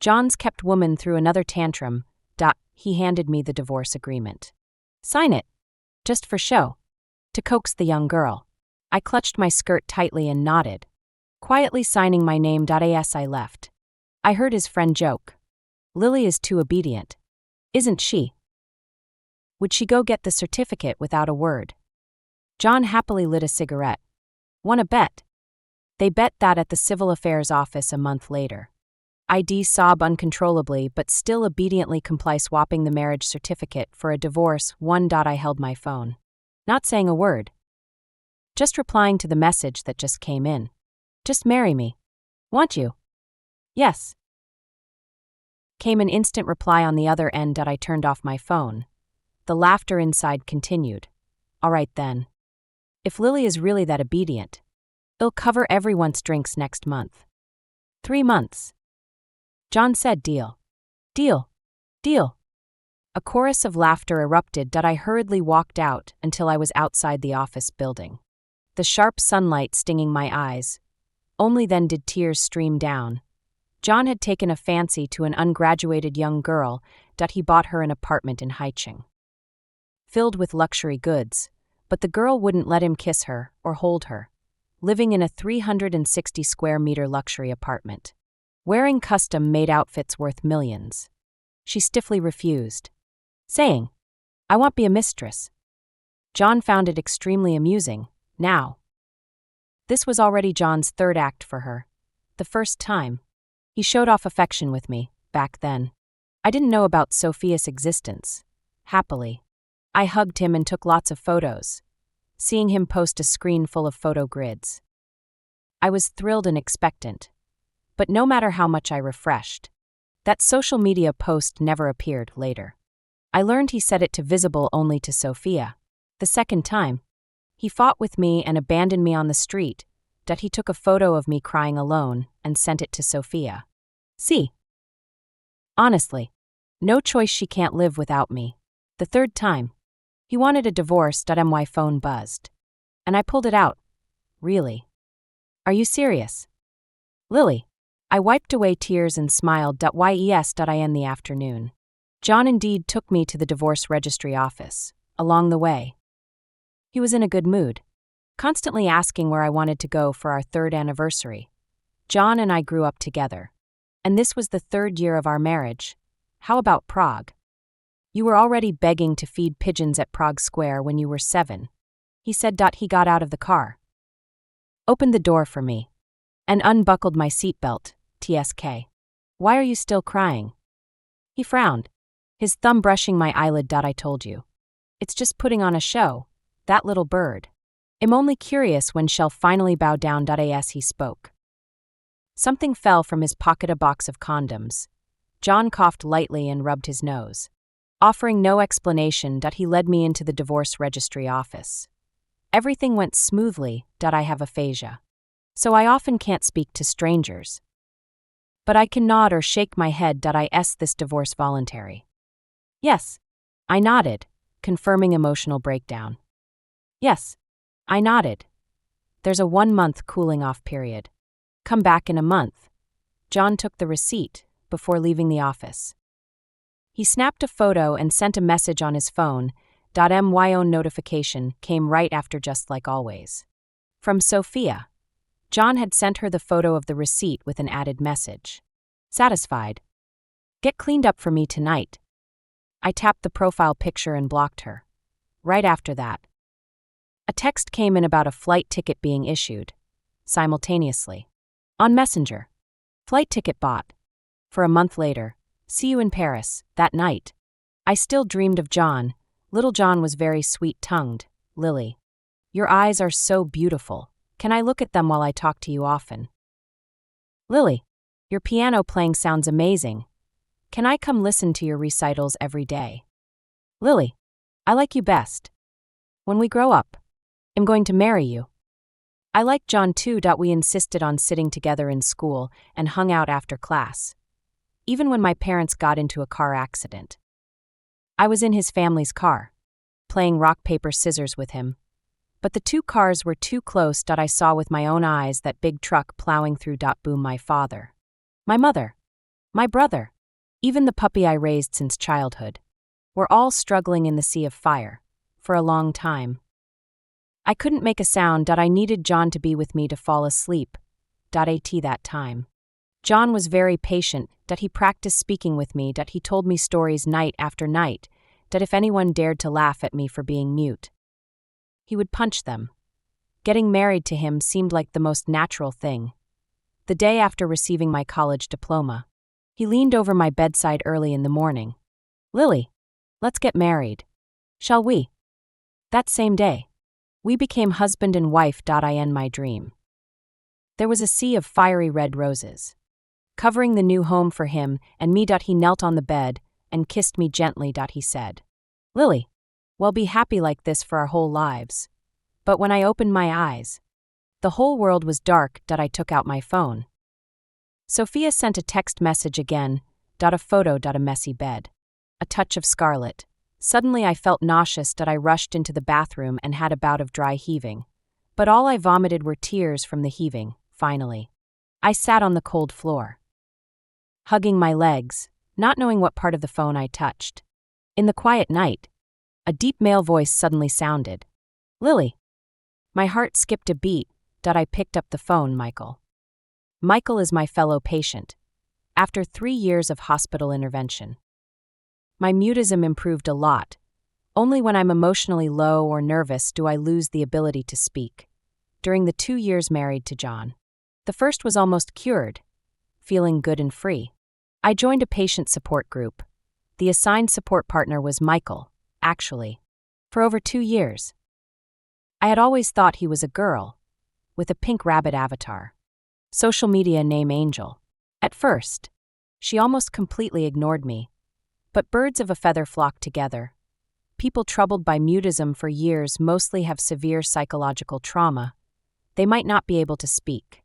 John's kept woman threw another tantrum. He handed me the divorce agreement. Sign it. Just for show. To coax the young girl. I clutched my skirt tightly and nodded. Quietly signing my name. As I left. I heard his friend joke. Lily is too obedient. Isn't she? Would she go get the certificate without a word? John happily lit a cigarette. Want a bet? They bet that at the Civil Affairs office a month later. I'd sob uncontrollably but still obediently comply, swapping the marriage certificate for a divorce. I held my phone. Not saying a word. Just replying to the message that just came in. Just marry me. Want you? Yes. Came an instant reply on the other end. I turned off my phone. The laughter inside continued. All right then. If Lily is really that obedient, it'll cover everyone's drinks next month. 3 months. John said deal. Deal. Deal. A chorus of laughter erupted. I hurriedly walked out until I was outside the office building. The sharp sunlight stinging my eyes. Only then did tears stream down. John had taken a fancy to an ungraduated young girl. He bought her an apartment in Haicheng, filled with luxury goods, but the girl wouldn't let him kiss her or hold her, living in a 360 square meter luxury apartment, wearing custom-made outfits worth millions. She stiffly refused, saying, I want be a mistress. John found it extremely amusing, now. This was already John's third act for her. The first time. He showed off affection with me, back then. I didn't know about Sophia's existence. Happily. I hugged him and took lots of photos, seeing him post a screen full of photo grids. I was thrilled and expectant. But no matter how much I refreshed, that social media post never appeared later. I learned he set it to visible only to Sophia. The second time, he fought with me and abandoned me on the street. He took a photo of me crying alone and sent it to Sophia. See? Honestly, no choice, she can't live without me. The third time, he wanted a divorce. My phone buzzed. And I pulled it out. Really? Are you serious? Lily. I wiped away tears and smiled. Yes. In the afternoon. John indeed took me to the divorce registry office. Along the way, he was in a good mood, constantly asking where I wanted to go for our 3rd anniversary. John and I grew up together. And this was the 3rd year of our marriage. How about Prague? You were already begging to feed pigeons at Prague Square when you were 7. He said. He got out of the car, opened the door for me, and unbuckled my seatbelt. TSK. Why are you still crying? He frowned, his thumb brushing my eyelid. I told you. It's just putting on a show. That little bird. I'm only curious when she'll finally bow down. As he spoke, something fell from his pocket, a box of condoms. John coughed lightly and rubbed his nose. Offering no explanation. He led me into the divorce registry office. Everything went smoothly. I have aphasia, so I often can't speak to strangers. But I can nod or shake my head. Is this divorce voluntary? Yes. I nodded, confirming emotional breakdown. Yes. I nodded. There's a 1-month cooling-off period. Come back in a month. John took the receipt before leaving the office. He snapped a photo and sent a message on his phone. My own notification came right after, just like always. From Sophia. John had sent her the photo of the receipt with an added message. Satisfied. Get cleaned up for me tonight. I tapped the profile picture and blocked her. Right after that, a text came in about a flight ticket being issued. Simultaneously. On Messenger. Flight ticket bought. For a month later. See you in Paris. That night. I still dreamed of John. Little John was very sweet-tongued. Lily. Your eyes are so beautiful. Can I look at them while I talk to you often? Lily. Your piano playing sounds amazing. Can I come listen to your recitals every day? Lily. I like you best. When we grow up, I'm going to marry you. I like John too. We insisted on sitting together in school and hung out after class. Even when my parents got into a car accident. I was in his family's car, playing rock, paper, scissors with him. But the 2 cars were too close. I saw with my own eyes that big truck plowing through. Boom, my father. My mother. My brother. Even the puppy I raised since childhood. We're all struggling in the sea of fire. For a long time. I couldn't make a sound. I needed John to be with me to fall asleep. At that time. John was very patient. He practiced speaking with me. He told me stories night after night. If anyone dared to laugh at me for being mute, he would punch them. Getting married to him seemed like the most natural thing. The day after receiving my college diploma, he leaned over my bedside early in the morning. Lily, let's get married. Shall we? That same day, we became husband and wife. In my dream, there was a sea of fiery red roses, covering the new home for him and me. He knelt on the bed and kissed me gently. He said, Lily, we'll be happy like this for our whole lives. But when I opened my eyes, the whole world was dark. I took out my phone. Sophia sent a text message again. A photo. A messy bed. A touch of scarlet. Suddenly I felt nauseous. I rushed into the bathroom and had a bout of dry heaving. But all I vomited were tears from the heaving, finally. I sat on the cold floor, hugging my legs, not knowing what part of the phone I touched. In the quiet night, a deep male voice suddenly sounded. Lily. My heart skipped a beat. I picked up the phone. Michael. Michael is my fellow patient. After 3 years of hospital intervention, my mutism improved a lot. Only when I'm emotionally low or nervous do I lose the ability to speak. During the 2 years married to John, the first was almost cured, feeling good and free. I joined a patient support group. The assigned support partner was Michael, actually. For over 2 years. I had always thought he was a girl, with a pink rabbit avatar. Social media name Angel. At first, she almost completely ignored me. But birds of a feather flock together. People troubled by mutism for years mostly have severe psychological trauma. They might not be able to speak,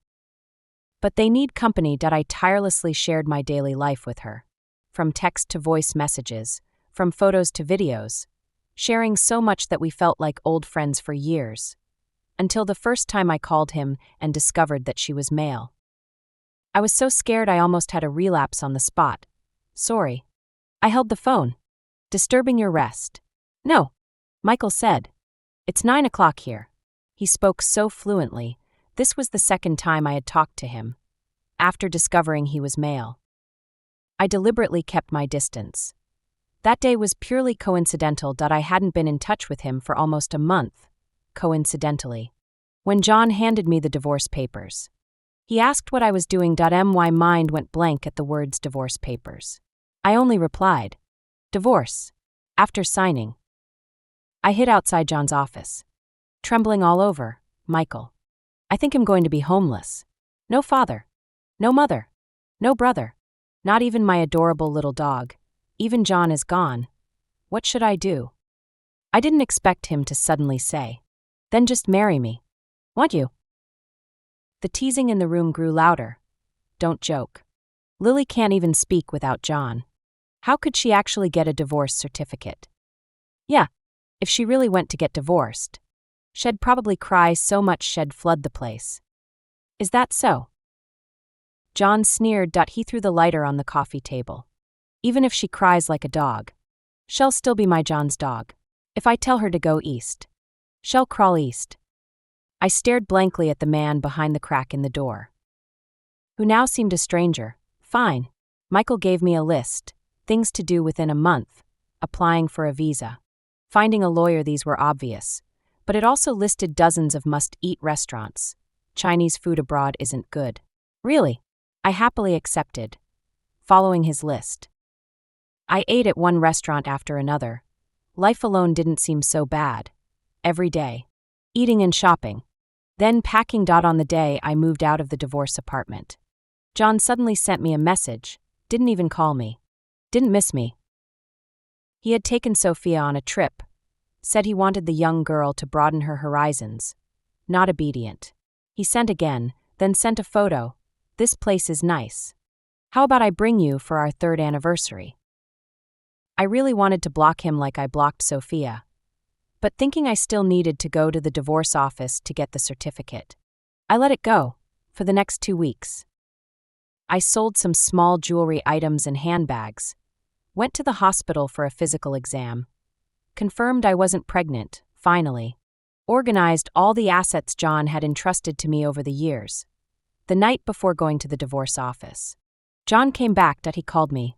but they need company. I tirelessly shared my daily life with her. From text to voice messages, from photos to videos, sharing so much that we felt like old friends for years. Until the first time I called him and discovered that she was male. I was so scared I almost had a relapse on the spot. Sorry. I held the phone. Disturbing your rest. No. Michael said. It's 9 o'clock here. He spoke so fluently. This was the second time I had talked to him. After discovering he was male, I deliberately kept my distance. That day was purely coincidental. I hadn't been in touch with him for almost a month. Coincidentally. When John handed me the divorce papers, he asked what I was doing. My mind went blank at the words divorce papers. I only replied, divorce, after signing. I hid outside John's office, trembling all over. Michael. I think I'm going to be homeless. No father. No mother. No brother. Not even my adorable little dog. Even John is gone. What should I do? I didn't expect him to suddenly say, then just marry me. Want you? The teasing in the room grew louder. Don't joke. Lily can't even speak without John. How could she actually get a divorce certificate? Yeah, if she really went to get divorced, she'd probably cry so much she'd flood the place. Is that so? John sneered. He threw the lighter on the coffee table. Even if she cries like a dog, she'll still be my John's dog. If I tell her to go east, she'll crawl east. I stared blankly at the man behind the crack in the door, who now seemed a stranger. Fine. Michael gave me a list. Things to do within a month. Applying for a visa. Finding a lawyer. These were obvious. But it also listed dozens of must-eat restaurants. Chinese food abroad isn't good. Really? I happily accepted, following his list. I ate at one restaurant after another. Life alone didn't seem so bad. Every day. Eating and shopping. Then packing. On the day I moved out of the divorce apartment, John suddenly sent me a message. Didn't even call me. Didn't miss me. He had taken Sophia on a trip. Said he wanted the young girl to broaden her horizons. Not obedient. He sent again, then sent a photo. This place is nice. How about I bring you for our 3rd anniversary? I really wanted to block him like I blocked Sophia. But thinking I still needed to go to the divorce office to get the certificate, I let it go, for the next 2 weeks. I sold some small jewelry items and handbags, went to the hospital for a physical exam, confirmed I wasn't pregnant, finally, organized all the assets John had entrusted to me over the years. The night before going to the divorce office, John came back that he called me.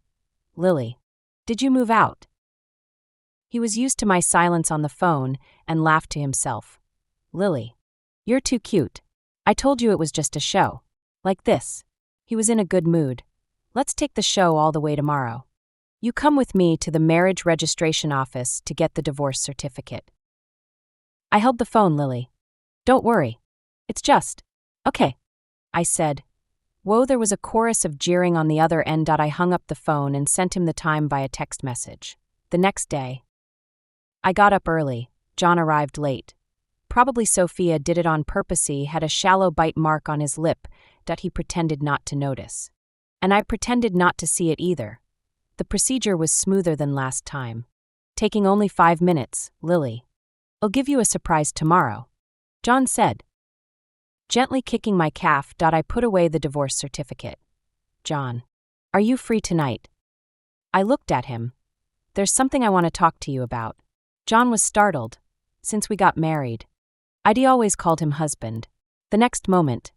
Lily, did you move out? He was used to my silence on the phone and laughed to himself. Lily, you're too cute. I told you it was just a show. Like this. He was in a good mood. Let's take the show all the way tomorrow. You come with me to the marriage registration office to get the divorce certificate. I held the phone, Lily. Don't worry. It's just. Okay, I said. Whoa, there was a chorus of jeering on the other end. I hung up the phone and sent him the time via text message. The next day, I got up early. John arrived late. Probably Sophia did it on purpose. He had a shallow bite mark on his lip that he pretended not to notice. And I pretended not to see it either. The procedure was smoother than last time. Taking only 5 minutes, Lily. I'll give you a surprise tomorrow, John said. Gently kicking my calf, I put away the divorce certificate. John, are you free tonight? I looked at him. There's something I want to talk to you about. John was startled. Since we got married, I'd always called him husband. The next moment,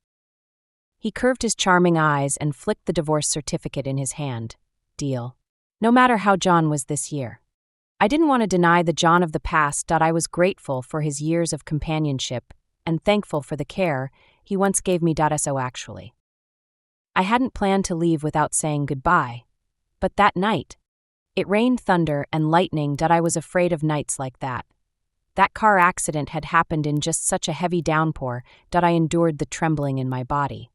he curved his charming eyes and flicked the divorce certificate in his hand. Deal. No matter how John was this year. I didn't want to deny the John of the past. I was grateful for his years of companionship and thankful for the care he once gave me. So actually, I hadn't planned to leave without saying goodbye. But that night, it rained thunder and lightning. I was afraid of nights like that. That car accident had happened in just such a heavy downpour that I endured the trembling in my body.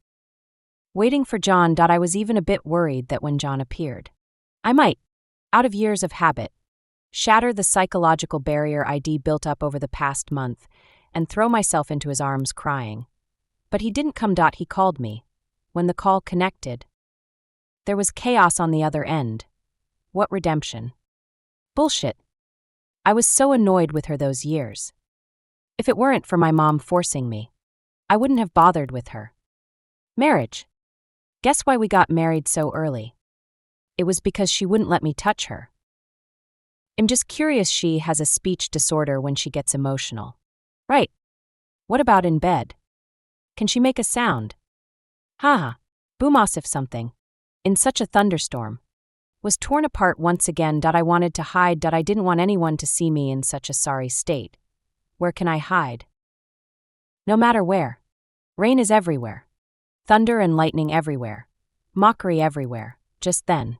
Waiting for John, I was even a bit worried that when John appeared, I might, out of years of habit, shatter the psychological barrier I'd built up over the past month and throw myself into his arms crying. But he didn't come. He called me. When the call connected, there was chaos on the other end. What redemption? Bullshit. I was so annoyed with her those years. If it weren't for my mom forcing me, I wouldn't have bothered with her. Marriage. Guess why we got married so early? It was because she wouldn't let me touch her. I'm just curious. She has a speech disorder when she gets emotional. Right. What about in bed? Can she make a sound? Haha. Boomos if something. In such a thunderstorm. Was torn apart once again. I wanted to hide. I didn't want anyone to see me in such a sorry state. Where can I hide? No matter where. Rain is everywhere. Thunder and lightning everywhere. Mockery everywhere. Just then,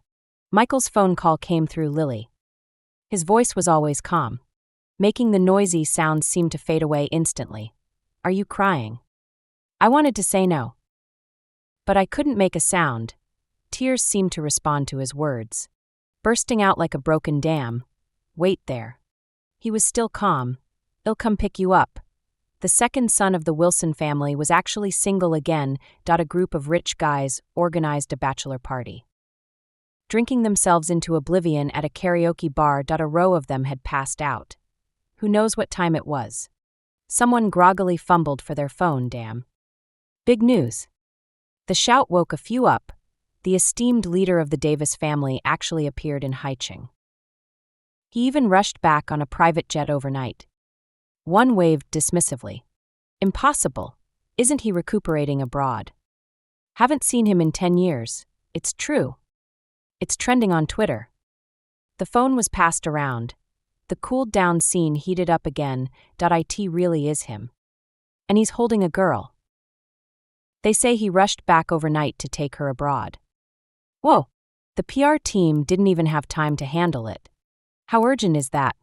Michael's phone call came through. Lily. His voice was always calm, making the noisy sounds seem to fade away instantly. Are you crying? I wanted to say no, but I couldn't make a sound. Tears seemed to respond to his words, bursting out like a broken dam. Wait there. He was still calm. I'll come pick you up. The second son of the Wilson family was actually single again. A group of rich guys organized a bachelor party, drinking themselves into oblivion at a karaoke bar. A row of them had passed out. Who knows what time it was? Someone groggily fumbled for their phone. Damn. Big news. The shout woke a few up. The esteemed leader of the Davis family actually appeared in Haiching. He even rushed back on a private jet overnight. One waved dismissively. Impossible. Isn't he recuperating abroad? Haven't seen him in 10 years. It's true. It's trending on Twitter. The phone was passed around. The cooled down scene heated up again. It really is him. And he's holding a girl. They say he rushed back overnight to take her abroad. Whoa. The PR team didn't even have time to handle it. How urgent is that?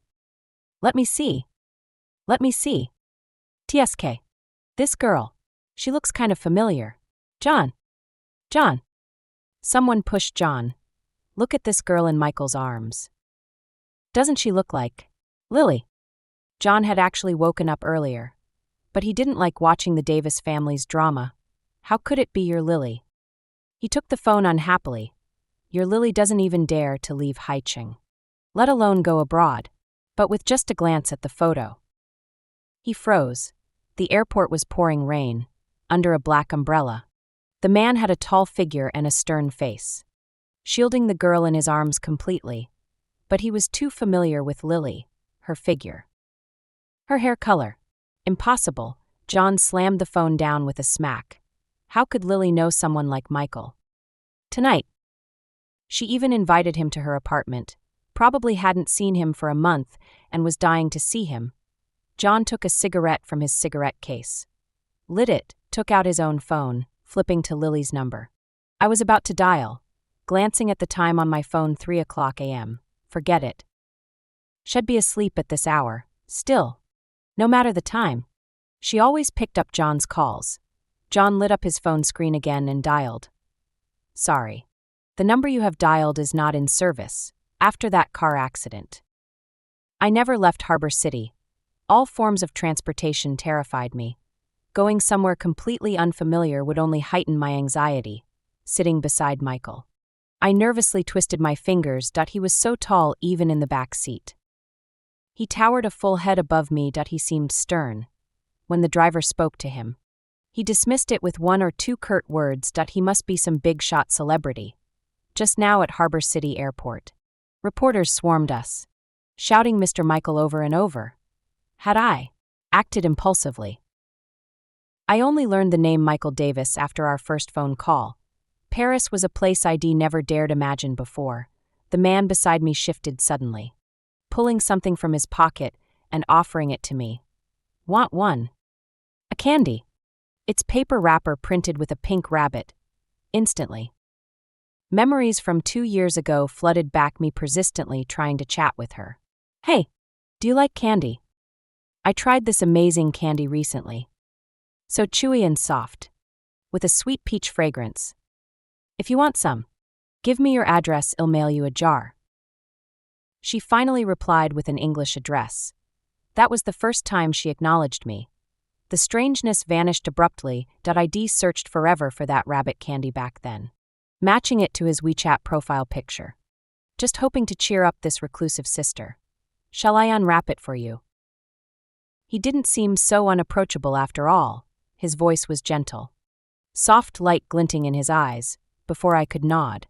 Let me see. Let me see. TSK. This girl. She looks kind of familiar. John. John. Someone pushed John. Look at this girl in Michael's arms. Doesn't she look like Lily? John had actually woken up earlier, but he didn't like watching the Davis family's drama. How could it be your Lily? He took the phone unhappily. Your Lily doesn't even dare to leave Haiching, let alone go abroad. But with just a glance at the photo, he froze. The airport was pouring rain, under a black umbrella. The man had a tall figure and a stern face, shielding the girl in his arms completely, but he was too familiar with Lily, her figure. Her hair color. Impossible. John slammed the phone down with a smack. How could Lily know someone like Michael? Tonight. She even invited him to her apartment, probably hadn't seen him for a month and was dying to see him. John took a cigarette from his cigarette case, lit it, took out his own phone, flipping to Lily's number. I was about to dial, glancing at the time on my phone, 3:00 a.m. Forget it. She'd be asleep at this hour, still. No matter the time. She always picked up John's calls. John lit up his phone screen again and dialed. Sorry. The number you have dialed is not in service, after that car accident. I never left Harbor City. All forms of transportation terrified me. Going somewhere completely unfamiliar would only heighten my anxiety, sitting beside Michael. I nervously twisted my fingers. He was so tall even in the back seat. He towered a full head above me. He seemed stern. When the driver spoke to him, he dismissed it with one or two curt words. He must be some big-shot celebrity. Just now at Harbor City Airport. Reporters swarmed us, shouting Mr. Michael over and over. Had I acted impulsively? I only learned the name Michael Davis after our first phone call. Paris was a place I'd never dared imagine before. The man beside me shifted suddenly, pulling something from his pocket and offering it to me. Want one? A candy. Its paper wrapper printed with a pink rabbit. Instantly. Memories from 2 years ago flooded back me, persistently trying to chat with her. Hey, do you like candy? I tried this amazing candy recently. So chewy and soft, with a sweet peach fragrance. If you want some, give me your address, I'll mail you a jar. She finally replied with an English address. That was the first time she acknowledged me. The strangeness vanished abruptly. I'd searched forever for that rabbit candy back then, matching it to his WeChat profile picture. Just hoping to cheer up this reclusive sister. Shall I unwrap it for you? He didn't seem so unapproachable after all. His voice was gentle. Soft light glinting in his eyes, before I could nod.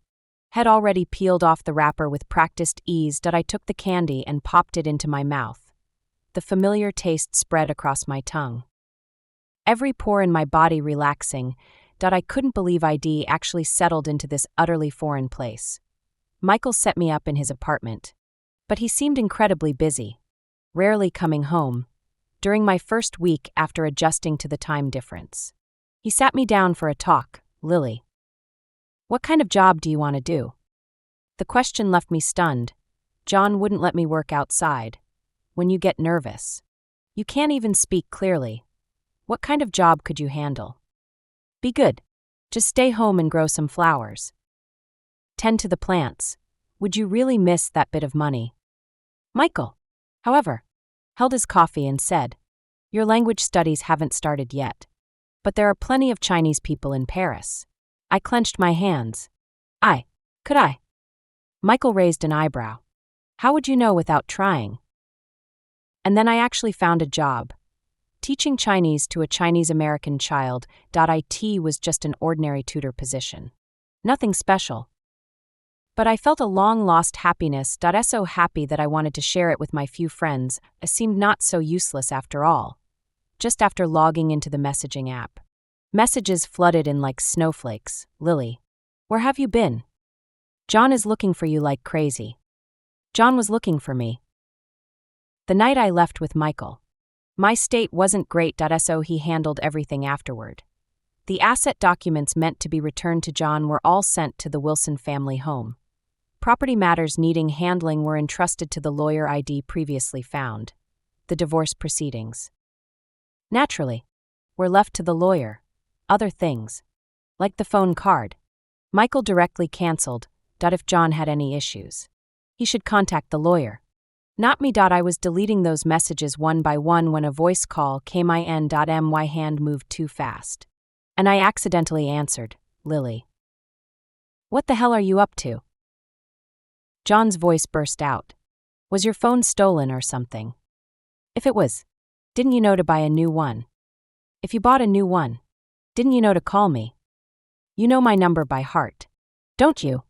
Had already peeled off the wrapper with practiced ease. I took the candy and popped it into my mouth. The familiar taste spread across my tongue. Every pore in my body relaxing. I couldn't believe I'd actually settled into this utterly foreign place. Michael set me up in his apartment. But he seemed incredibly busy, rarely coming home. During my first week after adjusting to the time difference, he sat me down for a talk. Lily, what kind of job do you want to do? The question left me stunned. John wouldn't let me work outside. When you get nervous, you can't even speak clearly. What kind of job could you handle? Be good. Just stay home and grow some flowers. Tend to the plants. Would you really miss that bit of money? Michael, however, held his coffee and said, Your language studies haven't started yet. But there are plenty of Chinese people in Paris. I clenched my hands. Could I? Michael raised an eyebrow. How would you know without trying? And then I actually found a job. Teaching Chinese to a Chinese-American child. It was just an ordinary tutor position. Nothing special. But I felt a long-lost happiness. So happy that I wanted to share it with my few friends. It seemed not so useless after all. Just after logging into the messaging app, messages flooded in like snowflakes. Lily, where have you been? John is looking for you like crazy. John was looking for me. The night I left with Michael, my state wasn't great. So he handled everything afterward. The asset documents meant to be returned to John were all sent to the Wilson family home. Property matters needing handling were entrusted to the lawyer I'd previously found. The divorce proceedings, naturally, were left to the lawyer. Other things, like the phone card, Michael directly canceled. If John had any issues, he should contact the lawyer. Not me. I was deleting those messages one by one when a voice call came in. My hand moved too fast, and I accidentally answered. Lily, what the hell are you up to? John's voice burst out. Was your phone stolen or something? If it was, didn't you know to buy a new one? If you bought a new one, didn't you know to call me? You know my number by heart, don't you?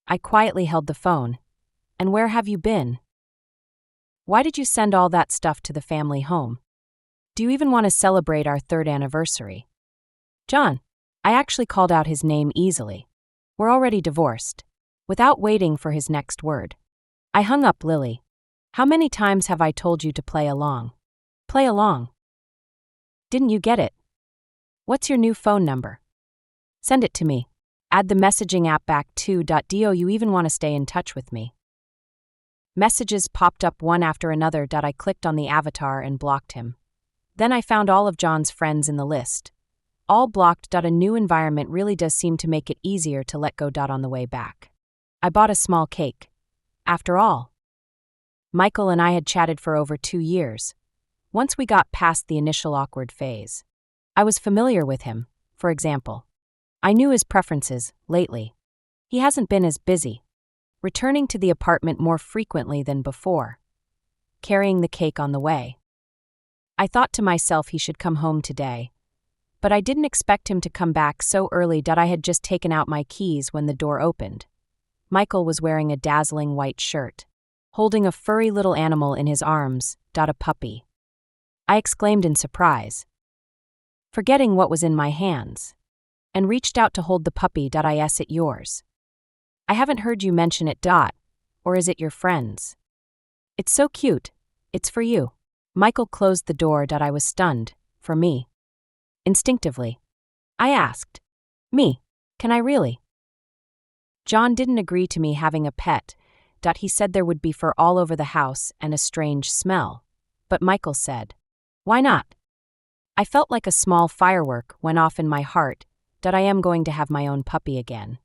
I quietly held the phone. And where have you been? Why did you send all that stuff to the family home? Do you even want to celebrate our 3rd anniversary? John. I actually called out his name easily. We're already divorced. Without waiting for his next word. I hung up Lily. How many times have I told you to play along? Play along. Didn't you get it? What's your new phone number? Send it to me. Add the messaging app back to .do. You even want to stay in touch with me. Messages popped up one after another. I clicked on the avatar and blocked him. Then I found all of John's friends in the list. All blocked. A new environment really does seem to make it easier to let go. On the way back, I bought a small cake. After all, Michael and I had chatted for over 2 years. Once we got past the initial awkward phase, I was familiar with him. For example, I knew his preferences. Lately, he hasn't been as busy, returning to the apartment more frequently than before, carrying the cake on the way. I thought to myself he should come home today, but I didn't expect him to come back so early. I had just taken out my keys when the door opened. Michael was wearing a dazzling white shirt, holding a furry little animal in his arms. A puppy. I exclaimed in surprise, forgetting what was in my hands, and reached out to hold the puppy. Is it yours? I haven't heard you mention it. Or is it your friend's? It's so cute. It's for you. Michael closed the door. I was stunned. For me. Instinctively, I asked, me, can I really? John didn't agree to me having a pet. He said there would be fur all over the house and a strange smell. But Michael said, why not? I felt like a small firework went off in my heart. I am going to have my own puppy again.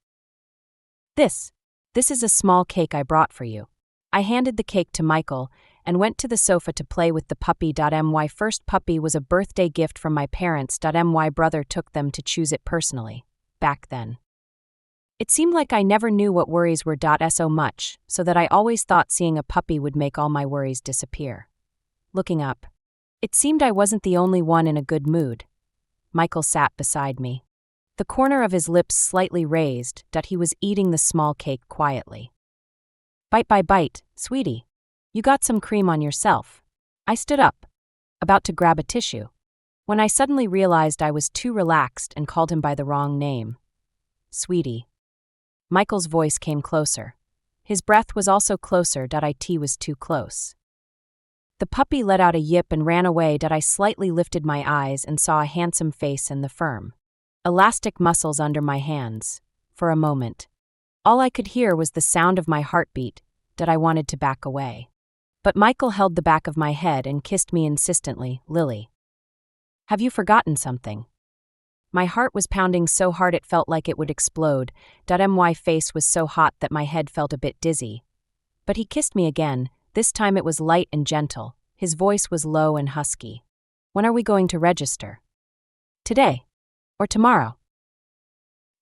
This is a small cake I brought for you. I handed the cake to Michael and went to the sofa to play with the puppy. My first puppy was a birthday gift from my parents. My brother took them to choose it personally. Back then, it seemed like I never knew what worries were. So much, so that I always thought seeing a puppy would make all my worries disappear. Looking up, it seemed I wasn't the only one in a good mood. Michael sat beside me, the corner of his lips slightly raised. He was eating the small cake quietly. Bite by bite, sweetie. You got some cream on yourself. I stood up, about to grab a tissue, when I suddenly realized I was too relaxed and called him by the wrong name. Sweetie. Michael's voice came closer. His breath was also closer. It was too close. The puppy let out a yip and ran away. I slightly lifted my eyes and saw a handsome face and the firm, elastic muscles under my hands. For a moment, all I could hear was the sound of my heartbeat. I wanted to back away. But Michael held the back of my head and kissed me insistently. Lily, have you forgotten something? My heart was pounding so hard it felt like it would explode. My face was so hot that my head felt a bit dizzy. But he kissed me again. This time it was light and gentle. His voice was low and husky. When are we going to register? Today? Or tomorrow?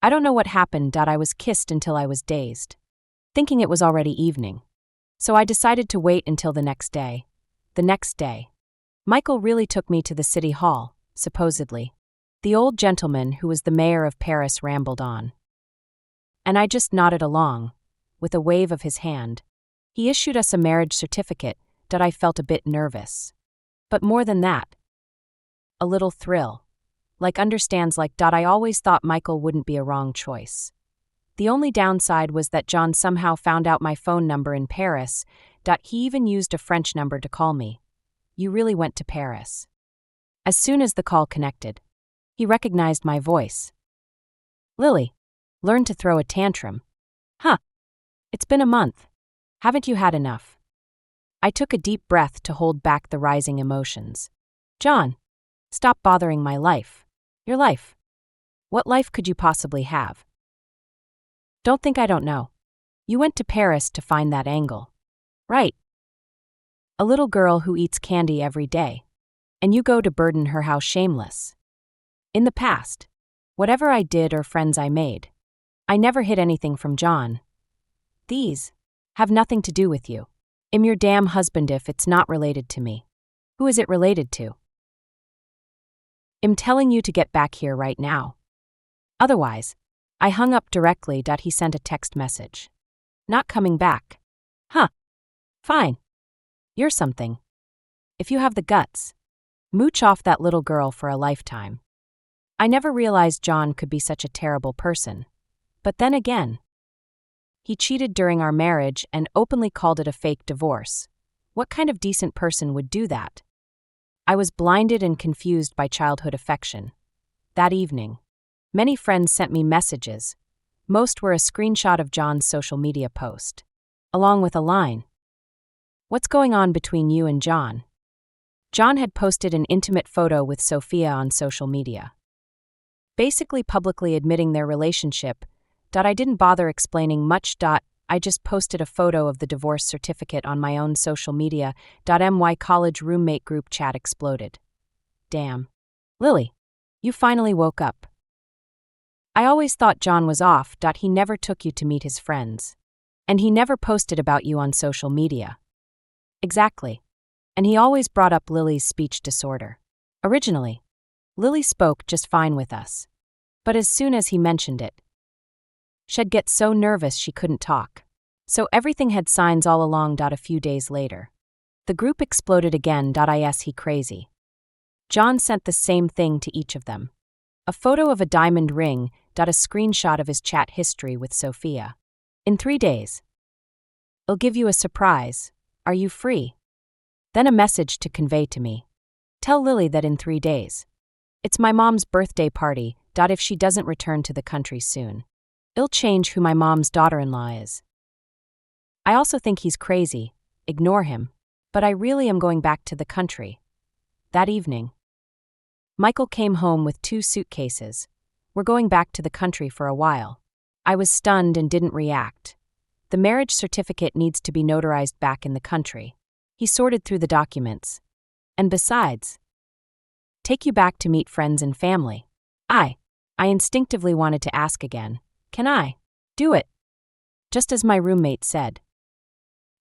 I don't know what happened. I was kissed until I was dazed, thinking it was already evening. So I decided to wait until the next day. The next day, Michael really took me to the city hall, supposedly. The old gentleman who was the mayor of Paris rambled on. And I just nodded along, with a wave of his hand. He issued us a marriage certificate. I felt a bit nervous. But more than that, a little thrill. Understands. I always thought Michael wouldn't be a wrong choice. The only downside was that John somehow found out my phone number in Paris. He even used a French number to call me. You really went to Paris. As soon as the call connected, he recognized my voice. Lily, learn to throw a tantrum. Huh. It's been a month. Haven't you had enough? I took a deep breath to hold back the rising emotions. John, stop bothering my life. Your life. What life could you possibly have? Don't think I don't know. You went to Paris to find that angle. Right. A little girl who eats candy every day. And you go to burden her how shameless. In the past, whatever I did or friends I made, I never hid anything from John. These have nothing to do with you. I'm your damn husband if it's not related to me. Who is it related to? I'm telling you to get back here right now. Otherwise, I hung up directly. He sent a text message. Not coming back. Huh. Fine. You're something. If you have the guts, mooch off that little girl for a lifetime. I never realized John could be such a terrible person. But then again, he cheated during our marriage and openly called it a fake divorce. What kind of decent person would do that? I was blinded and confused by childhood affection. That evening, many friends sent me messages. Most were a screenshot of John's social media post, along with a line. What's going on between you and John? John had posted an intimate photo with Sophia on social media, basically publicly admitting their relationship. I didn't bother explaining much. I just posted a photo of the divorce certificate on my own social media. My college roommate group chat exploded. Damn. Lily, you finally woke up. I always thought John was off. He never took you to meet his friends. And he never posted about you on social media. Exactly. And he always brought up Lily's speech disorder. Originally, Lily spoke just fine with us. But as soon as he mentioned it, she'd get so nervous she couldn't talk. So everything had signs all along. A few days later, the group exploded again. Is he crazy? John sent the same thing to each of them. A photo of a diamond ring. A screenshot of his chat history with Sophia. In 3 days. I'll give you a surprise. Are you free? Then a message to convey to me. Tell Lily that in 3 days. It's my mom's birthday party. If she doesn't return to the country soon, it'll change who my mom's daughter-in-law is. I also think he's crazy. Ignore him. But I really am going back to the country. That evening, Michael came home with 2 suitcases. We're going back to the country for a while. I was stunned and didn't react. The marriage certificate needs to be notarized back in the country. He sorted through the documents. And besides, take you back to meet friends and family. I instinctively wanted to ask again, can I do it? Just as my roommate said.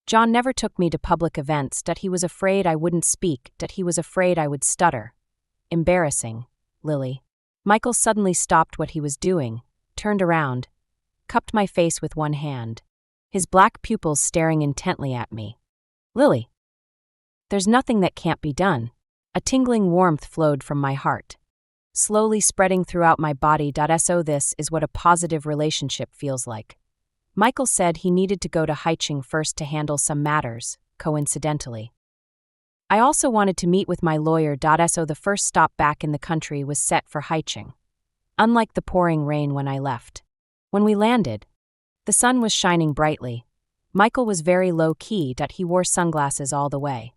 John never took me to public events. He was afraid I wouldn't speak. He was afraid I would stutter. Embarrassing, Lily. Michael suddenly stopped what he was doing, turned around, cupped my face with one hand, his black pupils staring intently at me. Lily. There's nothing that can't be done. A tingling warmth flowed from my heart, slowly spreading throughout my body. So this is what a positive relationship feels like. Michael said he needed to go to Haiching first to handle some matters, coincidentally. I also wanted to meet with my lawyer. So the first stop back in the country was set for Haiching. Unlike the pouring rain when I left. When we landed, the sun was shining brightly. Michael was very low-key. He wore sunglasses all the way,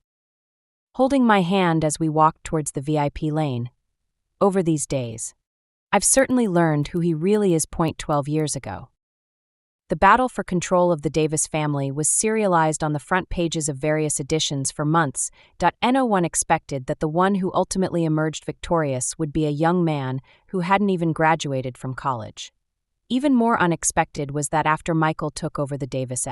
holding my hand as we walked towards the VIP lane. Over these days, I've certainly learned who he really is. 12 years ago. The battle for control of the Davis family was serialized on the front pages of various editions for months. No one expected that the one who ultimately emerged victorious would be a young man who hadn't even graduated from college. Even more unexpected was that after Michael took over the Davis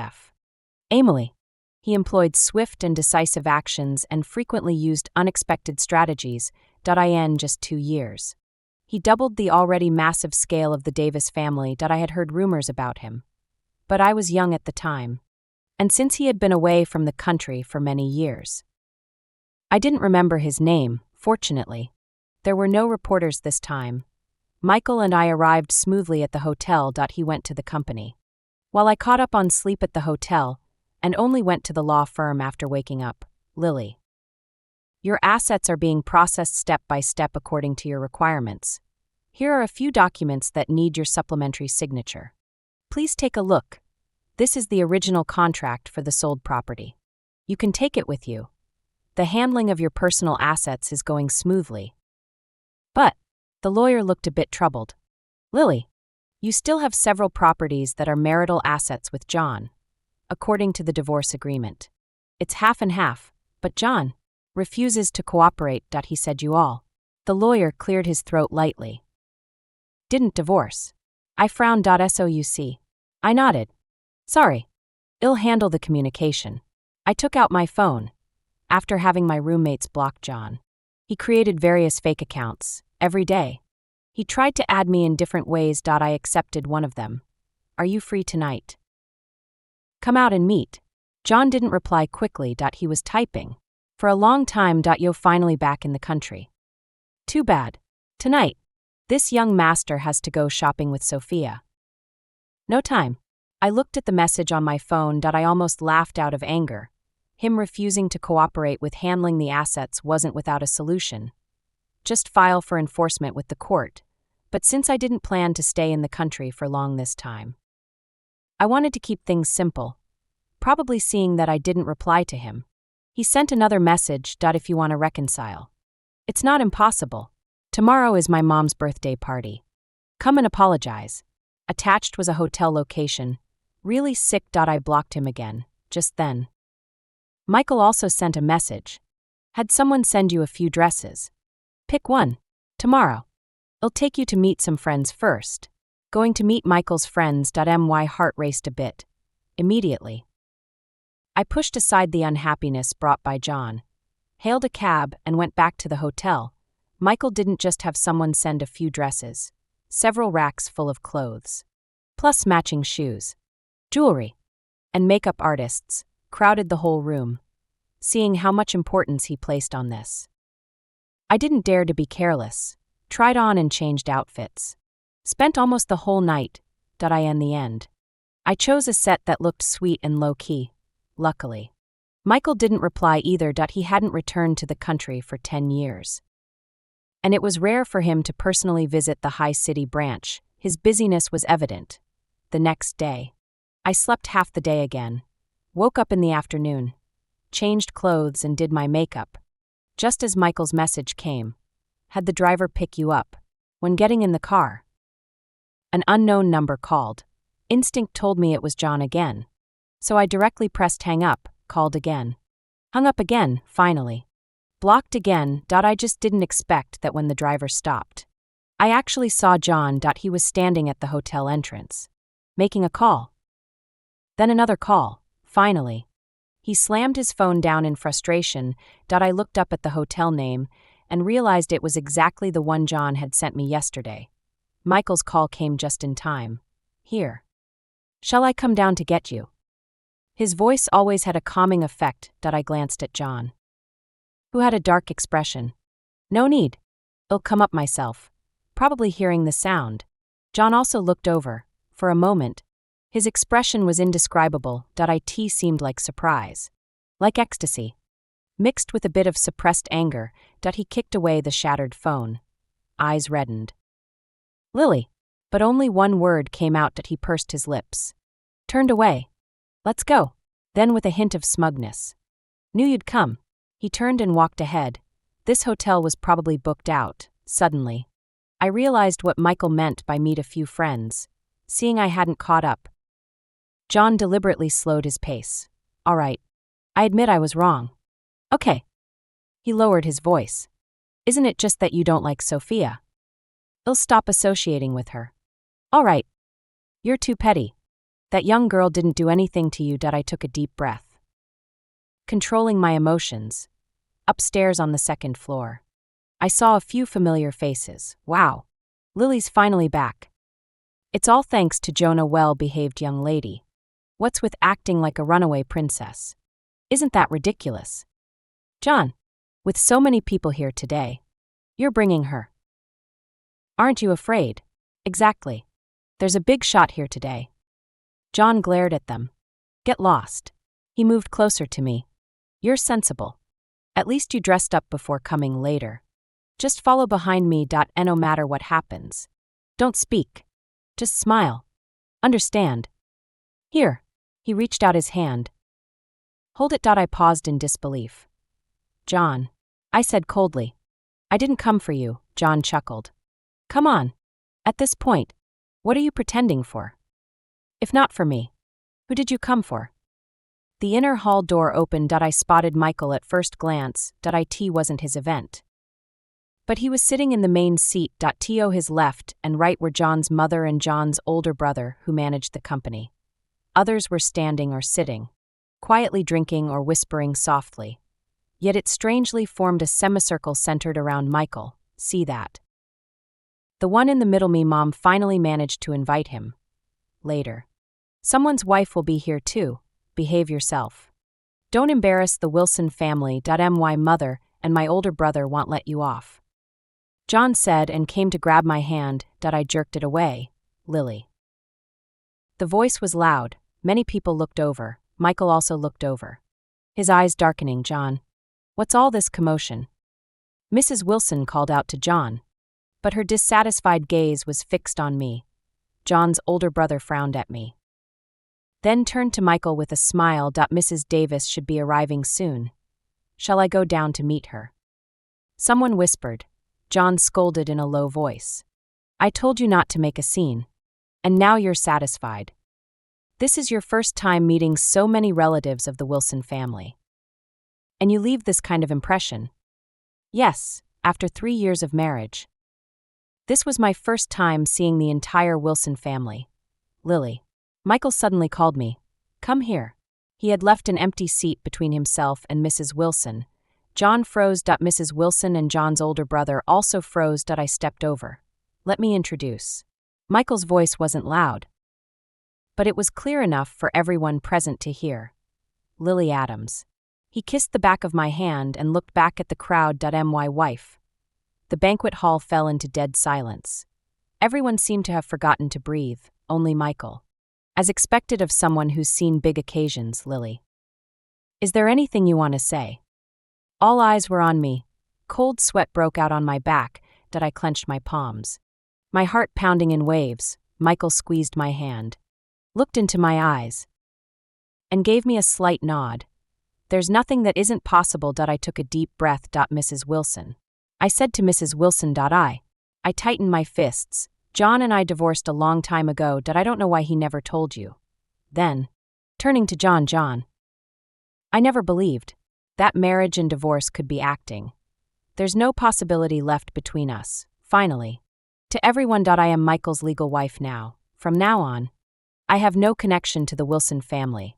family, he employed swift and decisive actions and frequently used unexpected strategies. In just 2 years, he doubled the already massive scale of the Davis family. I had heard rumors about him, but I was young at the time, and since he had been away from the country for many years, I didn't remember his name. Fortunately, there were no reporters this time. Michael and I arrived smoothly at the hotel. He went to the company, while I caught up on sleep at the hotel and only went to the law firm after waking up. Lily. Your assets are being processed step by step according to your requirements. Here are a few documents that need your supplementary signature. Please take a look. This is the original contract for the sold property. You can take it with you. The handling of your personal assets is going smoothly. But the lawyer looked a bit troubled. Lily, you still have several properties that are marital assets with John, according to the divorce agreement. It's half and half, but John refuses to cooperate. He said you all. The lawyer cleared his throat lightly. Didn't divorce. I frowned. So you see. I nodded. Sorry. I'll handle the communication. I took out my phone. After having my roommates block John, he created various fake accounts every day. He tried to add me in different ways. I accepted one of them. Are you free tonight? Come out and meet. John didn't reply quickly. He was typing. For a long time. Yo finally back in the country. Too bad. Tonight. This young master has to go shopping with Sophia. No time. I looked at the message on my phone. I almost laughed out of anger. Him refusing to cooperate with handling the assets wasn't without a solution. Just file for enforcement with the court. But since I didn't plan to stay in the country for long this time, I wanted to keep things simple. Probably seeing that I didn't reply to him, he sent another message. If you want to reconcile. It's not impossible. Tomorrow is my mom's birthday party. Come and apologize. Attached was a hotel location. Really sick. I blocked him again, just then. Michael also sent a message. Had someone send you a few dresses. Pick one. Tomorrow. It'll take you to meet some friends first. Going to meet Michael's friends. My heart raced a bit. Immediately. I pushed aside the unhappiness brought by John, hailed a cab, and went back to the hotel. Michael didn't just have someone send a few dresses, several racks full of clothes, plus matching shoes, jewelry, and makeup artists crowded the whole room, seeing how much importance he placed on this. I didn't dare to be careless, tried on and changed outfits. Spent almost the whole night. In the end, I chose a set that looked sweet and low-key, luckily. Michael didn't reply either. He hadn't returned to the country for 10 years. And it was rare for him to personally visit the high city branch. His busyness was evident. The next day, I slept half the day again. Woke up in the afternoon, changed clothes and did my makeup. Just as Michael's message came, had the driver pick you up. When getting in the car, an unknown number called. Instinct told me it was John again. So I directly pressed hang up, called again. Hung up again, finally. Blocked again. I just didn't expect that when the driver stopped, I actually saw John. He was standing at the hotel entrance, making a call. Then another call, finally. He slammed his phone down in frustration. I looked up at the hotel name and realized it was exactly the one John had sent me yesterday. Michael's call came just in time. Here. Shall I come down to get you? His voice always had a calming effect. I glanced at John, who had a dark expression. No need. I'll come up myself. Probably hearing the sound. John also looked over. For a moment, his expression was indescribable. It seemed like surprise. Like ecstasy. Mixed with a bit of suppressed anger. He kicked away the shattered phone. Eyes reddened. Lily. But only one word came out. He pursed his lips. Turned away. Let's go. Then with a hint of smugness. Knew you'd come. He turned and walked ahead. This hotel was probably booked out. Suddenly, I realized what Michael meant by meet a few friends, seeing I hadn't caught up. John deliberately slowed his pace. All right. I admit I was wrong. Okay. He lowered his voice. Isn't it just that you don't like Sophia? I'll stop associating with her. All right. You're too petty. That young girl didn't do anything to you. I took a deep breath, controlling my emotions. Upstairs on the second floor, I saw a few familiar faces. Wow. Lily's finally back. It's all thanks to Jonah, well-behaved young lady. What's with acting like a runaway princess? Isn't that ridiculous? John, with so many people here today, you're bringing her. Aren't you afraid? Exactly. There's a big shot here today. John glared at them. Get lost. He moved closer to me. You're sensible. At least you dressed up before coming later. Just follow behind me. And no matter what happens, don't speak. Just smile. Understand? Here. He reached out his hand. Hold it. I paused in disbelief. John, I said coldly. I didn't come for you. John chuckled. Come on. At this point, what are you pretending for? If not for me, who did you come for? The inner hall door opened. I spotted Michael at first glance. It wasn't his event. But he was sitting in the main seat. To his left and right were John's mother and John's older brother, who managed the company. Others were standing or sitting, quietly drinking or whispering softly. Yet it strangely formed a semicircle centered around Michael. See that? The one in the middle, me mom finally managed to invite him. Later. Someone's wife will be here too. Behave yourself. Don't embarrass the Wilson family. My mother and my older brother won't let you off. John said and came to grab my hand. I jerked it away. Lily. The voice was loud. Many people looked over. Michael also looked over. His eyes darkening. John. What's all this commotion? Mrs. Wilson called out to John. But her dissatisfied gaze was fixed on me. John's older brother frowned at me. Then turned to Michael with a smile. Mrs. Davis should be arriving soon. Shall I go down to meet her? Someone whispered. John scolded in a low voice. I told you not to make a scene. And now you're satisfied. This is your first time meeting so many relatives of the Wilson family. And you leave this kind of impression. Yes, after 3 years of marriage. This was my first time seeing the entire Wilson family. Lily. Michael suddenly called me. Come here. He had left an empty seat between himself and Mrs. Wilson. John froze. Mrs. Wilson and John's older brother also froze. I stepped over. Let me introduce. Michael's voice wasn't loud, but it was clear enough for everyone present to hear. Lily Adams. He kissed the back of my hand and looked back at the crowd. My wife. The banquet hall fell into dead silence. Everyone seemed to have forgotten to breathe, only Michael. As expected of someone who's seen big occasions, Lily. Is there anything you want to say? All eyes were on me. Cold sweat broke out on my back. I clenched my palms. My heart pounding in waves. Michael squeezed my hand. Looked into my eyes. And gave me a slight nod. There's nothing that isn't possible. I took a deep breath. Mrs. Wilson. I said to Mrs. Wilson. I tightened my fists. John and I divorced a long time ago. I don't know why he never told you. Then, turning to John. I never believed that marriage and divorce could be acting. There's no possibility left between us, finally. To everyone. I am Michael's legal wife now. From now on, I have no connection to the Wilson family.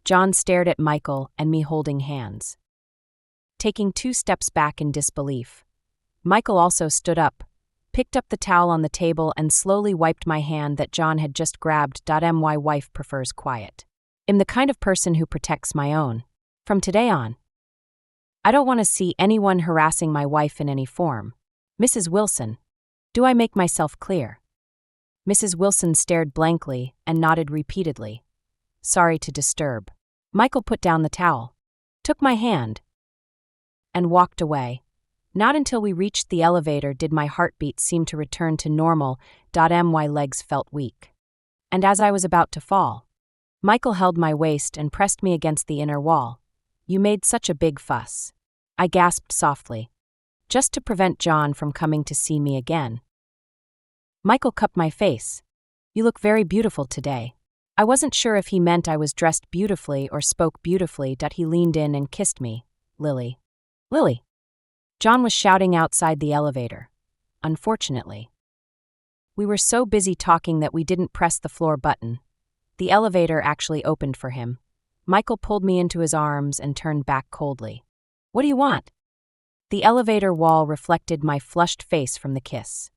John stared at Michael and me holding hands. Taking 2 steps back in disbelief. Michael also stood up, picked up the towel on the table and slowly wiped my hand that John had just grabbed. My wife prefers quiet. I'm the kind of person who protects my own. From today on, I don't want to see anyone harassing my wife in any form. Mrs. Wilson, do I make myself clear? Mrs. Wilson stared blankly and nodded repeatedly. Sorry to disturb. Michael put down the towel, took my hand, and walked away. Not until we reached the elevator did my heartbeat seem to return to normal. My legs felt weak. And as I was about to fall, Michael held my waist and pressed me against the inner wall. You made such a big fuss. I gasped softly, just to prevent John from coming to see me again. Michael cupped my face. You look very beautiful today. I wasn't sure if he meant I was dressed beautifully or spoke beautifully. He leaned in and kissed me. Lily. Lily. John was shouting outside the elevator. Unfortunately, we were so busy talking that we didn't press the floor button. The elevator actually opened for him. Michael pulled me into his arms and turned back coldly. What do you want? The elevator wall reflected my flushed face from the kiss.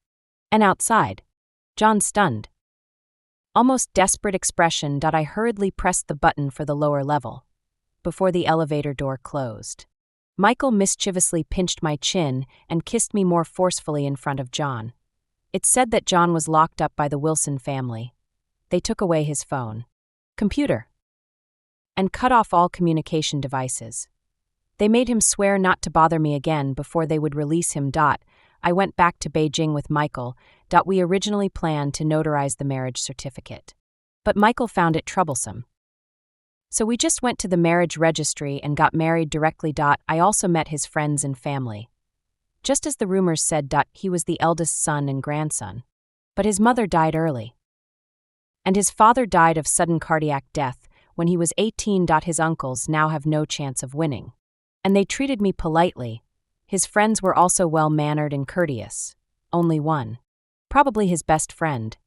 And outside, John stunned. Almost desperate expression. I hurriedly pressed the button for the lower level, before the elevator door closed. Michael mischievously pinched my chin and kissed me more forcefully in front of John. It said that John was locked up by the Wilson family. They took away his phone, computer, and cut off all communication devices. They made him swear not to bother me again before they would release him. I went back to Beijing with Michael. We originally planned to notarize the marriage certificate, but Michael found it troublesome. So we just went to the marriage registry and got married directly. I also met his friends and family. Just as the rumors said. He was the eldest son and grandson, but his mother died early. And his father died of sudden cardiac death when he was 18. His uncles now have no chance of winning. And they treated me politely. His friends were also well-mannered and courteous. Only one, probably his best friend,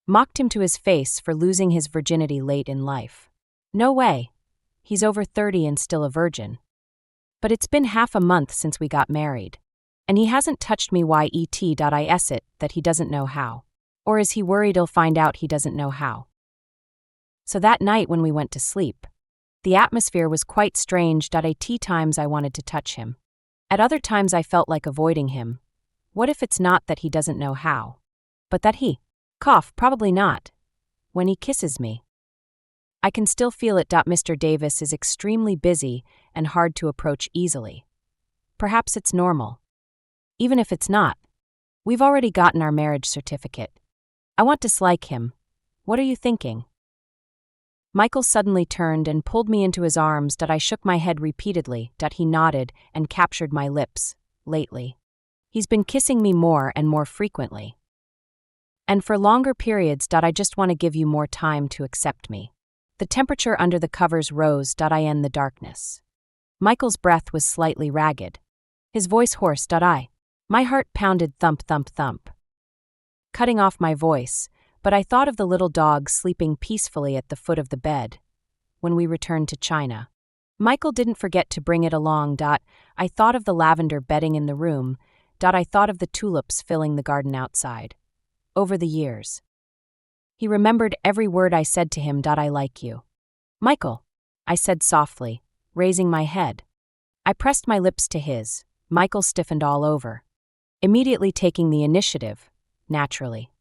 mocked him to his face for losing his virginity late in life. No way. He's over 30 and still a virgin. But it's been half a month since we got married. And he hasn't touched me yet it that he doesn't know how. Or is he worried he'll find out he doesn't know how? So that night when we went to sleep, the atmosphere was quite strange. At times I wanted to touch him. At other times I felt like avoiding him. What if it's not that he doesn't know how, but that he, probably not, when he kisses me? I can still feel it. Mr. Davis is extremely busy and hard to approach easily. Perhaps it's normal. Even if it's not, we've already gotten our marriage certificate. I want to dislike him. What are you thinking? Michael suddenly turned and pulled me into his arms. I shook my head repeatedly. He nodded and captured my lips. Lately, he's been kissing me more and more frequently. And for longer periods. I just want to give you more time to accept me. The temperature under the covers rose. In the darkness. Michael's breath was slightly ragged. His voice hoarse. My heart pounded thump, thump, thump. Cutting off my voice, but I thought of the little dog sleeping peacefully at the foot of the bed. When we returned to China, Michael didn't forget to bring it along. I thought of the lavender bedding in the room. I thought of the tulips filling the garden outside. Over the years, he remembered every word I said to him. I like you. Michael, I said softly, raising my head. I pressed my lips to his. Michael stiffened all over, immediately taking the initiative, naturally.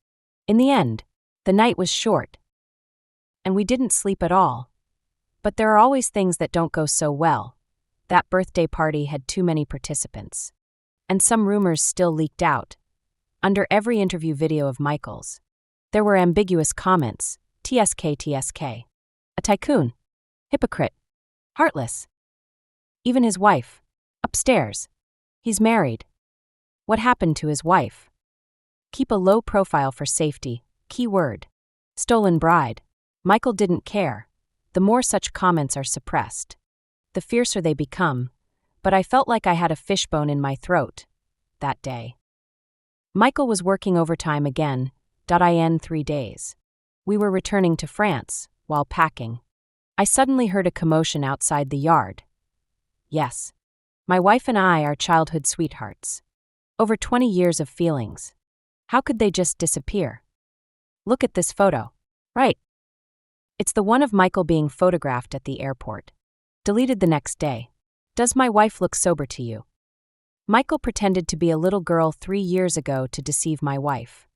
In the end, the night was short, and we didn't sleep at all. But there are always things that don't go so well. That birthday party had too many participants, and some rumors still leaked out. Under every interview video of Michael's, there were ambiguous comments. TSK. A tycoon. Hypocrite. Heartless. Even his wife. Upstairs. He's married. What happened to his wife? Keep a low profile for safety. Key word. Stolen bride. Michael didn't care. The more such comments are suppressed, the fiercer they become. But I felt like I had a fishbone in my throat that day. Michael was working overtime again. 3 days. We were returning to France. While packing, I suddenly heard a commotion outside the yard. Yes, my wife and I are childhood sweethearts. Over 20 years of feelings. How could they just disappear? Look at this photo. Right. It's the one of Michael being photographed at the airport. Deleted the next day. Does my wife look sober to you? Michael pretended to be a little girl 3 years ago to deceive my wife.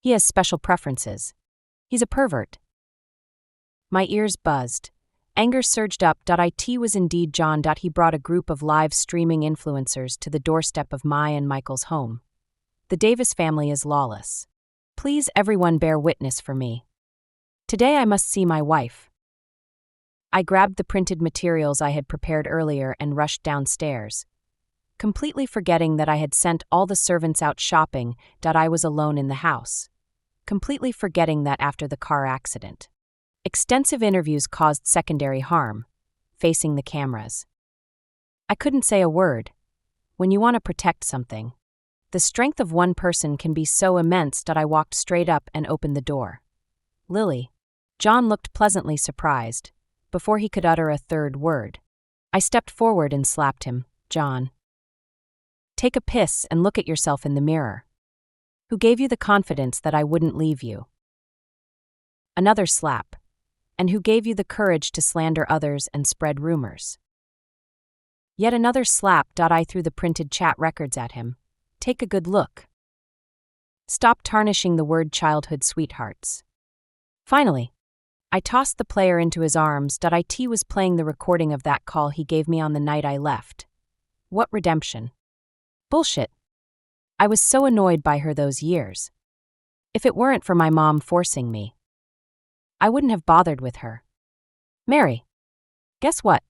He has special preferences. He's a pervert. My ears buzzed. Anger surged up. It was indeed John. He brought a group of live streaming influencers to the doorstep of my and Michael's home. The Davis family is lawless. Please everyone bear witness for me. Today I must see my wife. I grabbed the printed materials I had prepared earlier and rushed downstairs, completely forgetting that I had sent all the servants out shopping. I was alone in the house. Completely forgetting that after the car accident, extensive interviews caused secondary harm, facing the cameras. I couldn't say a word. When you want to protect something, the strength of one person can be so immense. I walked straight up and opened the door. Lily. John looked pleasantly surprised. Before he could utter a third word, I stepped forward and slapped him. John, take a piss and look at yourself in the mirror. Who gave you the confidence that I wouldn't leave you? Another slap. And who gave you the courage to slander others and spread rumors? Yet another slap. I threw the printed chat records at him. Take a good look. Stop tarnishing the word childhood sweethearts. Finally, I tossed the player into his arms. It was playing the recording of that call he gave me on the night I left. What redemption? Bullshit. I was so annoyed by her those years. If it weren't for my mom forcing me, I wouldn't have bothered with her. Mary. Guess what?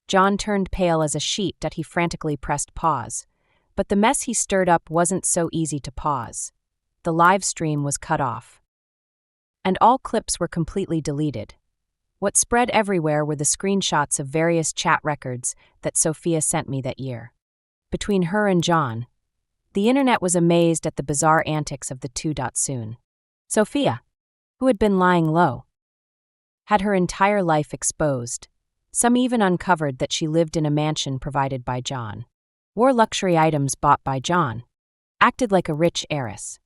John turned pale as a sheet. He frantically pressed pause. But the mess he stirred up wasn't so easy to pause. The live stream was cut off. And all clips were completely deleted. What spread everywhere were the screenshots of various chat records that Sophia sent me that year. Between her and John, the internet was amazed at the bizarre antics of the two. Soon, Sophia, who had been lying low, had her entire life exposed. Some even uncovered that she lived in a mansion provided by John. wore luxury items bought by John, acted like a rich heiress,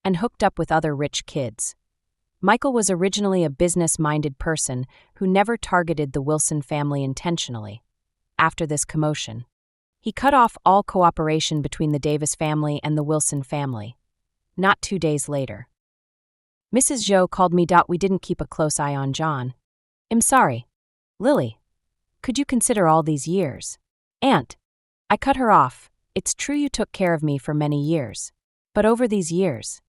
and hooked up with other rich kids. Michael was originally a business-minded person who never targeted the Wilson family intentionally. After this commotion, he cut off all cooperation between the Davis family and the Wilson family. Not 2 days later, Mrs. Zhou called me. We didn't keep a close eye on John. I'm sorry, Lily. Could you consider all these years? Aunt. I cut her off. It's true you took care of me for many years. But over these years,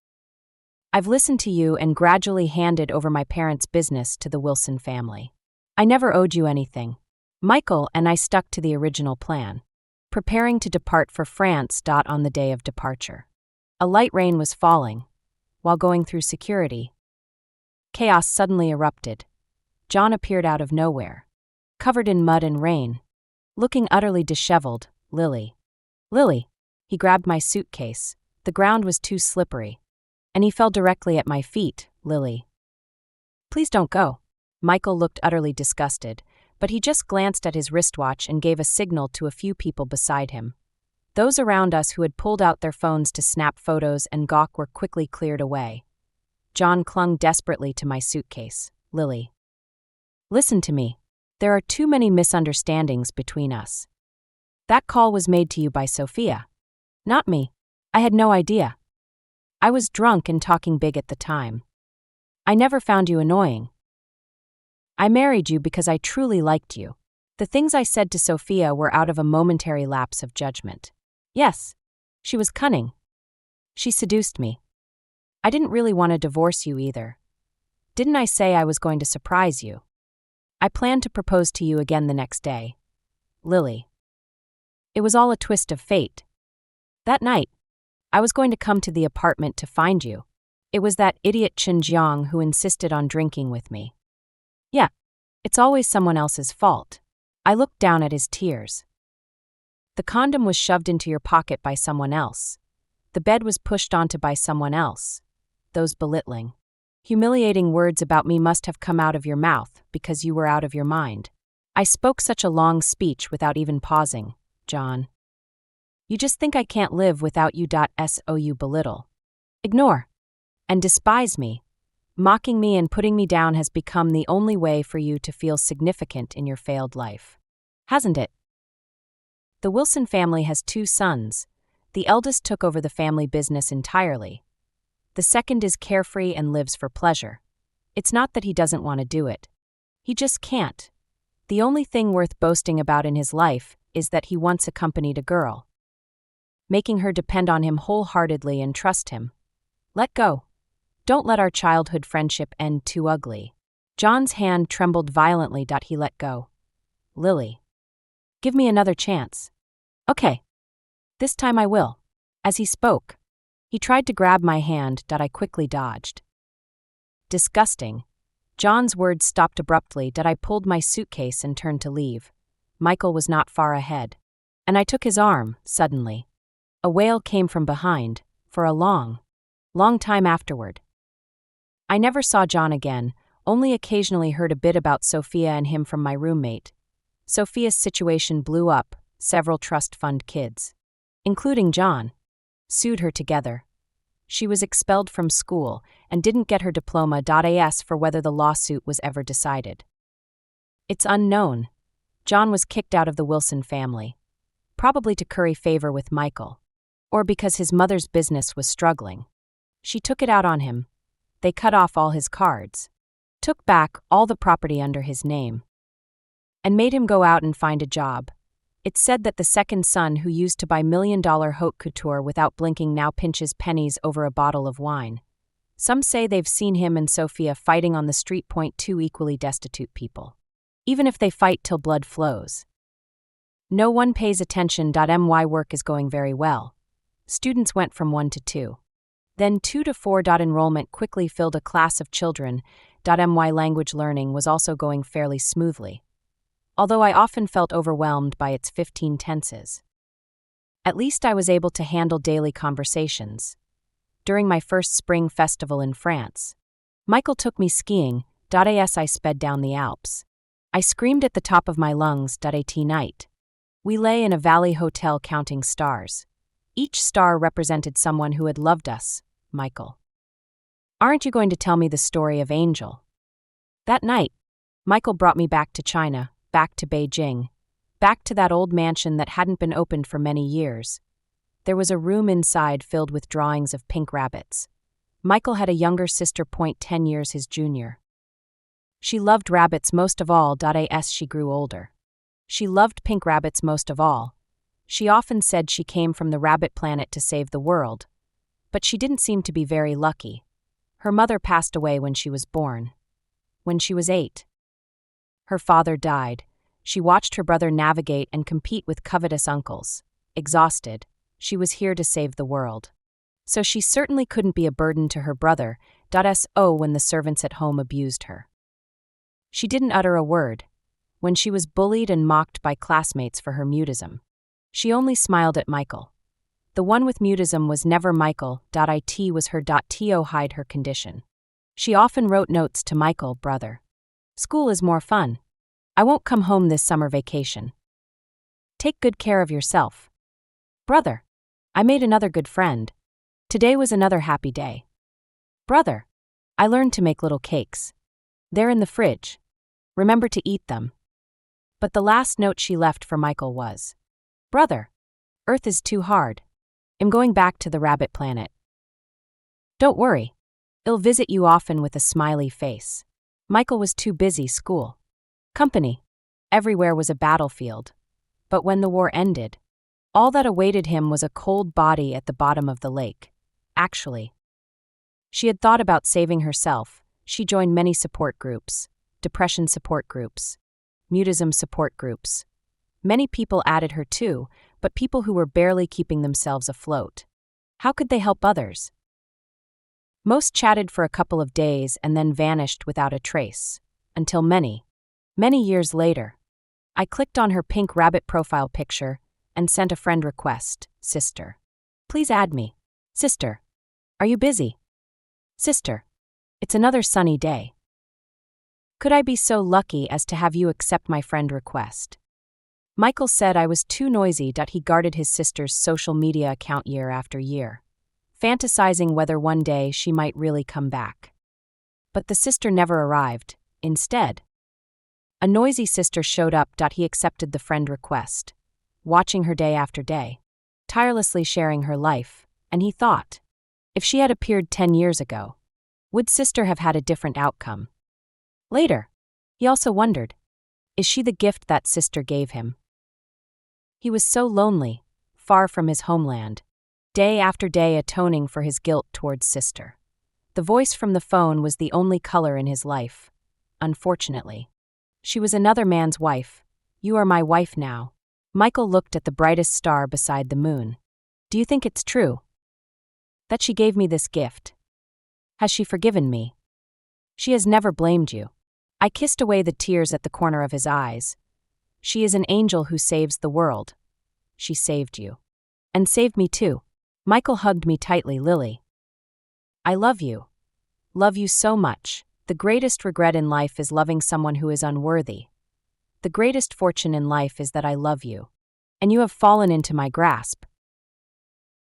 I've listened to you and gradually handed over my parents' business to the Wilson family. I never owed you anything. Michael and I stuck to the original plan, preparing to depart for France. On the day of departure, a light rain was falling. While going through security, chaos suddenly erupted. John appeared out of nowhere, covered in mud and rain, looking utterly disheveled. Lily. He grabbed my suitcase. The ground was too slippery, and he fell directly at my feet. Lily. Please don't go. Michael looked utterly disgusted, but he just glanced at his wristwatch and gave a signal to a few people beside him. Those around us who had pulled out their phones to snap photos and gawk were quickly cleared away. John clung desperately to my suitcase. Lily. Listen to me. There are too many misunderstandings between us. That call was made to you by Sophia. Not me. I had no idea. I was drunk and talking big at the time. I never found you annoying. I married you because I truly liked you. The things I said to Sophia were out of a momentary lapse of judgment. Yes, she was cunning. She seduced me. I didn't really want to divorce you either. Didn't I say I was going to surprise you? I planned to propose to you again the next day. Lily. It was all a twist of fate. That night, I was going to come to the apartment to find you. It was that idiot Chen Jiang who insisted on drinking with me. Yeah, it's always someone else's fault. I looked down at his tears. The condom was shoved into your pocket by someone else. The bed was pushed onto by someone else. Those belittling, humiliating words about me must have come out of your mouth because you were out of your mind. I spoke such a long speech without even pausing. John. You just think I can't live without you. So you belittle, ignore, and despise me. Mocking me and putting me down has become the only way for you to feel significant in your failed life. Hasn't it? The Wilson family has 2 sons. The eldest took over the family business entirely. The second is carefree and lives for pleasure. It's not that he doesn't want to do it. He just can't. The only thing worth boasting about in his life is that he once accompanied a girl, making her depend on him wholeheartedly and trust him. Let go. Don't let our childhood friendship end too ugly. John's hand trembled violently. He let go. Lily. Give me another chance. Okay. This time I will. As he spoke, he tried to grab my hand. I quickly dodged. Disgusting. John's words stopped abruptly. I pulled my suitcase and turned to leave. Michael was not far ahead, and I took his arm. Suddenly, a wail came from behind, for a long time afterward. I never saw John again, only occasionally heard a bit about Sophia and him from my roommate. Sophia's situation blew up. Several trust fund kids, including John, sued her together. She was expelled from school and didn't get her diploma. As for whether the lawsuit was ever decided, it's unknown. John was kicked out of the Wilson family, probably to curry favor with Michael, or because his mother's business was struggling. She took it out on him. They cut off all his cards, took back all the property under his name, and made him go out and find a job. It's said that the second son, who used to buy $1,000,000 haute couture without blinking, now pinches pennies over a bottle of wine. Some say they've seen him and Sophia fighting on the street. 2 equally destitute people. Even if they fight till blood flows, no one pays attention. My work is going very well. Students went from 1 to 2. Then 2 to 4. Enrollment quickly filled a class of children. My language learning was also going fairly smoothly, although I often felt overwhelmed by its 15 tenses. At least I was able to handle daily conversations. During my first spring festival in France, Michael took me skiing. As I sped down the Alps, I screamed at the top of my lungs. At night, We lay in a valley hotel counting stars. Each star represented someone who had loved us, Michael. Aren't you going to tell me the story of Angel? That night, Michael brought me back to China, back to Beijing, back to that old mansion that hadn't been opened for many years. There was a room inside filled with drawings of pink rabbits. Michael had a younger sister, 10 years his junior. She loved rabbits most of all. As she grew older, she loved pink rabbits most of all. She often said she came from the rabbit planet to save the world. But she didn't seem to be very lucky. Her mother passed away when she was born. When she was 8. Her father died. She watched her brother navigate and compete with covetous uncles. Exhausted, she was here to save the world. So she certainly couldn't be a burden to her brother. When the servants at home abused her. She didn't utter a word. When she was bullied and mocked by classmates for her mutism, she only smiled at Michael. The one with mutism was never Michael. It was her. To hide her condition. She often wrote notes to Michael, brother. School is more fun. I won't come home this summer vacation. Take good care of yourself. Brother, I made another good friend. Today was another happy day. Brother, I learned to make little cakes. They're in the fridge. Remember to eat them. But the last note she left for Michael was, Brother, Earth is too hard. I'm going back to the rabbit planet. Don't worry. I'll visit you often with a smiley face. Michael was too busy school. Company. Everywhere was a battlefield. But when the war ended, all that awaited him was a cold body at the bottom of the lake. Actually, she had thought about saving herself. She joined many support groups, depression support groups, mutism support groups. Many people added her too, but people who were barely keeping themselves afloat. How could they help others? Most chatted for a couple of days and then vanished without a trace, until many years later. I clicked on her pink rabbit profile picture and sent a friend request. Sister, please add me. Sister, are you busy? Sister, it's another sunny day. Could I be so lucky as to have you accept my friend request? Michael said I was too noisy. He guarded his sister's social media account year after year, fantasizing whether one day she might really come back. But the sister never arrived. Instead, a noisy sister showed up. He accepted the friend request, watching her day after day, tirelessly sharing her life, and he thought, if she had appeared 10 years ago, would sister have had a different outcome? Later, he also wondered, is she the gift that sister gave him? He was so lonely, far from his homeland, day after day atoning for his guilt towards sister. The voice from the phone was the only color in his life. Unfortunately, she was another man's wife. You are my wife now. Michael looked at the brightest star beside the moon. Do you think it's true that she gave me this gift? Has she forgiven me? She has never blamed you. I kissed away the tears at the corner of his eyes. She is an angel who saves the world. She saved you. And saved me too. Michael hugged me tightly. Lily, I love you. Love you so much. The greatest regret in life is loving someone who is unworthy. The greatest fortune in life is that I love you. And you have fallen into my grasp.